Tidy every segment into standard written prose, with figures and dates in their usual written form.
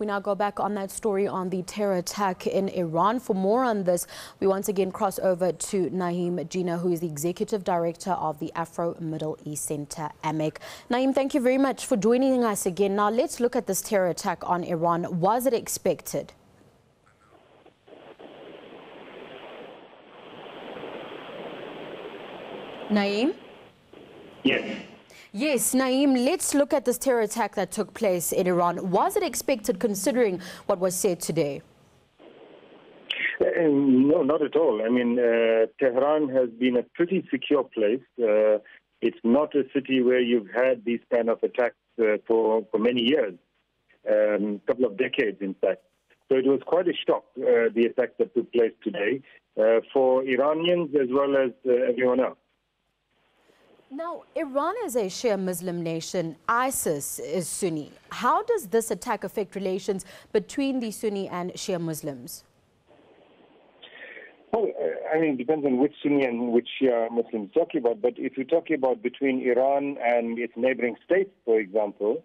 We now go back on that story on the terror attack in Iran. For more on this, we once again cross over to Naeem Jina, who is the Executive Director of the Afro-Middle East Center, AMEC. Naeem, thank you very much for joining us again. Now, let's look at this terror attack on Iran. Was it expected? Naeem? Yes. Yes, Naeem, let's look at this terror attack that took place in Iran. Was it expected considering what was said today? No, not at all. I mean, Tehran has been a pretty secure place. It's not a city where you've had these kind of attacks for many years, a couple of decades, in fact. So it was quite a shock, the attack that took place today, for Iranians as well as everyone else. Now, Iran is a Shia Muslim nation. ISIS is Sunni. How does this attack affect relations between the Sunni and Shia Muslims? Well, I mean, it depends on which Sunni and which Shia Muslims you're talking about. But if you're talking about between Iran and its neighboring states, for example,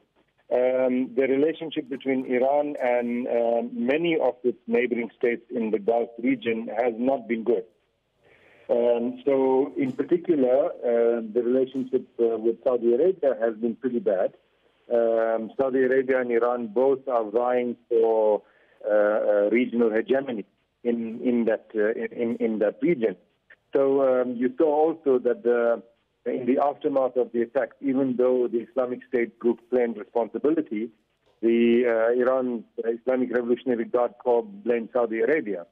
the relationship between Iran and many of its neighboring states in the Gulf region has not been good. So, in particular, the relationship with Saudi Arabia has been pretty bad. Saudi Arabia and Iran both are vying for regional hegemony in that region. So, you saw also that in the aftermath of the attack, even though the Islamic State group claimed responsibility, the Iran Islamic Revolutionary Guard Corps blamed Saudi Arabia.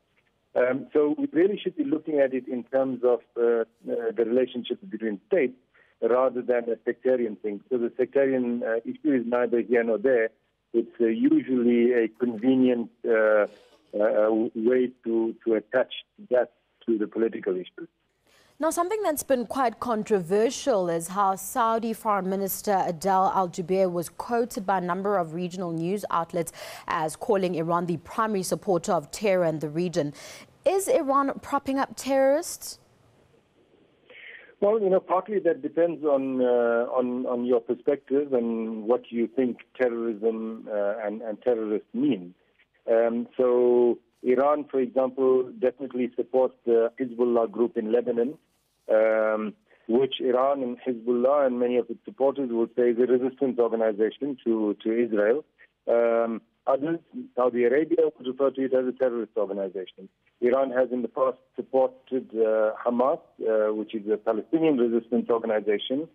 So we really should be looking at it in terms of the relationship between states rather than a sectarian thing. So the sectarian issue is neither here nor there. It's usually a convenient way to attach that to the political issue. Now, something that's been quite controversial is how Saudi Foreign Minister Adel Al-Jubeir was quoted by a number of regional news outlets as calling Iran the primary supporter of terror in the region. Is Iran propping up terrorists? Well, partly that depends on your perspective and what you think terrorism and terrorists mean. So Iran, for example, definitely supports the Hezbollah group in Lebanon, which Iran and Hezbollah and many of its supporters would say is a resistance organization to Israel. Others, Saudi Arabia, would refer to it as a terrorist organization. Iran has in the past supported Hamas, which is a Palestinian resistance organization,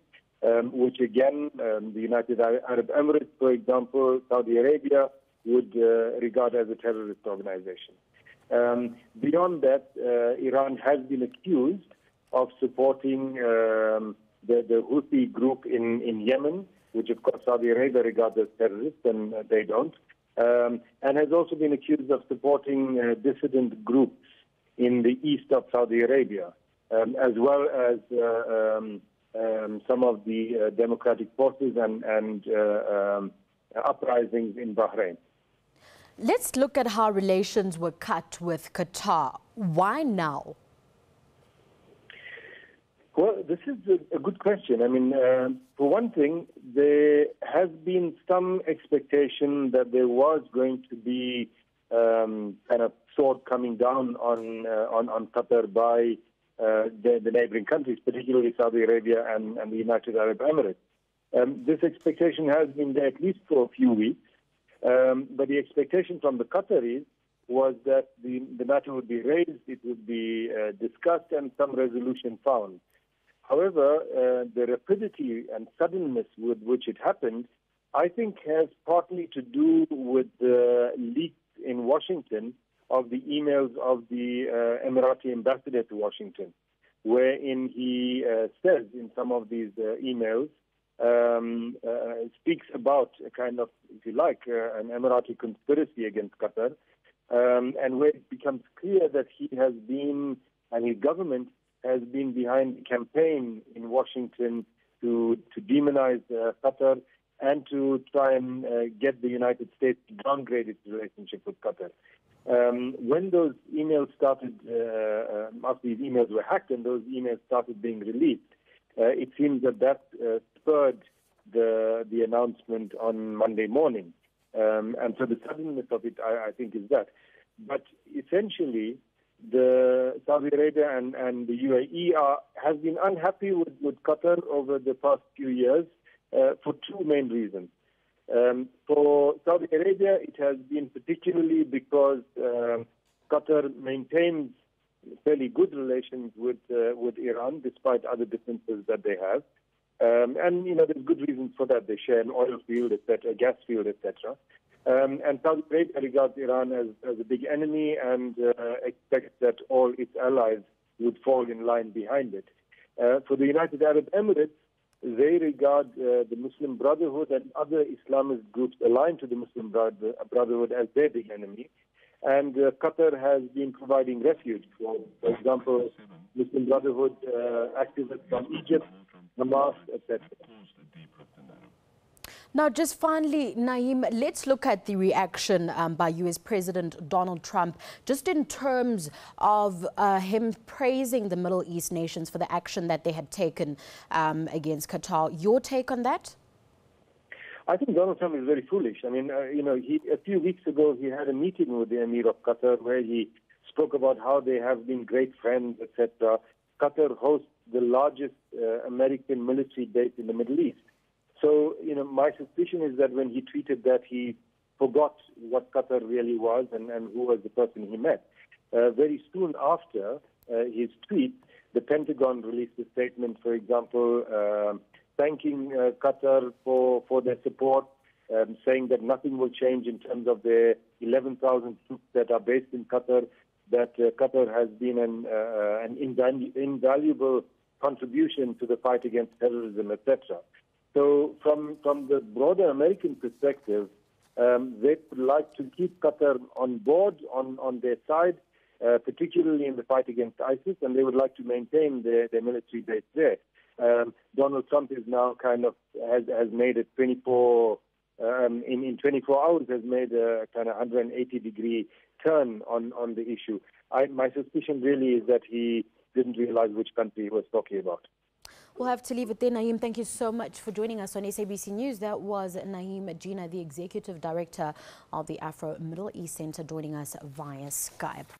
which again, the United Arab Emirates, for example, Saudi Arabia, would regard as a terrorist organization. Beyond that, Iran has been accused of supporting the Houthi group in Yemen, which of course Saudi Arabia regards as terrorists, and they don't, and has also been accused of supporting dissident groups in the east of Saudi Arabia, as well as some of the democratic forces and uprisings in Bahrain. Let's look at how relations were cut with Qatar. Why now? Well, this is a good question. I mean, for one thing, there has been some expectation that there was going to be kind of sword coming down on Qatar by the neighboring countries, particularly Saudi Arabia and the United Arab Emirates. This expectation has been there at least for a few weeks. But the expectation from the Qataris was that the matter would be raised, it would be discussed, and some resolution found. However, the rapidity and suddenness with which it happened, I think, has partly to do with the leaks in Washington of the emails of the Emirati ambassador to Washington, wherein he says in some of these emails, speaks about a kind of, if you like, an Emirati conspiracy against Qatar, and where it becomes clear that he has been, and his government has been behind the campaign in Washington to demonize Qatar and to try and get the United States to downgrade its relationship with Qatar. When those emails started, after these emails were hacked and those emails started being released, it seems that spurred the announcement on Monday morning. And so the suddenness of it, I think, is that. But essentially, the Saudi Arabia and the UAE have been unhappy with Qatar over the past few years for two main reasons. For Saudi Arabia, it has been particularly because Qatar maintains fairly good relations with Iran, despite other differences that they have. And, there's good reasons for that. They share an oil field, etc., gas field, etc. And Saudi Arabia regards Iran as a big enemy and expects that all its allies would fall in line behind it. For the United Arab Emirates, they regard the Muslim Brotherhood and other Islamist groups aligned to the Muslim Brotherhood as their big enemy. And Qatar has been providing refuge for example, Muslim Brotherhood activists from Egypt, Hamas, etc. Now, just finally, Naeem, let's look at the reaction by US President Donald Trump, just in terms of him praising the Middle East nations for the action that they had taken against Qatar. Your take on that? I think Donald Trump is very foolish. I mean, a few weeks ago, he had a meeting with the Emir of Qatar where he spoke about how they have been great friends, etc. Qatar hosts the largest American military base in the Middle East. So, my suspicion is that when he tweeted that, he forgot what Qatar really was and who was the person he met. Very soon after his tweet, the Pentagon released a statement, for example, thanking Qatar for their support, saying that nothing will change in terms of the 11,000 troops that are based in Qatar, that Qatar has been an invaluable contribution to the fight against terrorism, etc. So from the broader American perspective, they would like to keep Qatar on board, on their side, particularly in the fight against ISIS, and they would like to maintain their military base there. Donald Trump is now has made a 24 in 24 hours has made a kind of 180-degree turn on the issue. My suspicion really is that he didn't realize which country he was talking about. We'll have to leave it there. Naeem, thank you so much for joining us on SABC News. That was Naeem Jina, the Executive Director of the Afro Middle East Center, joining us via Skype.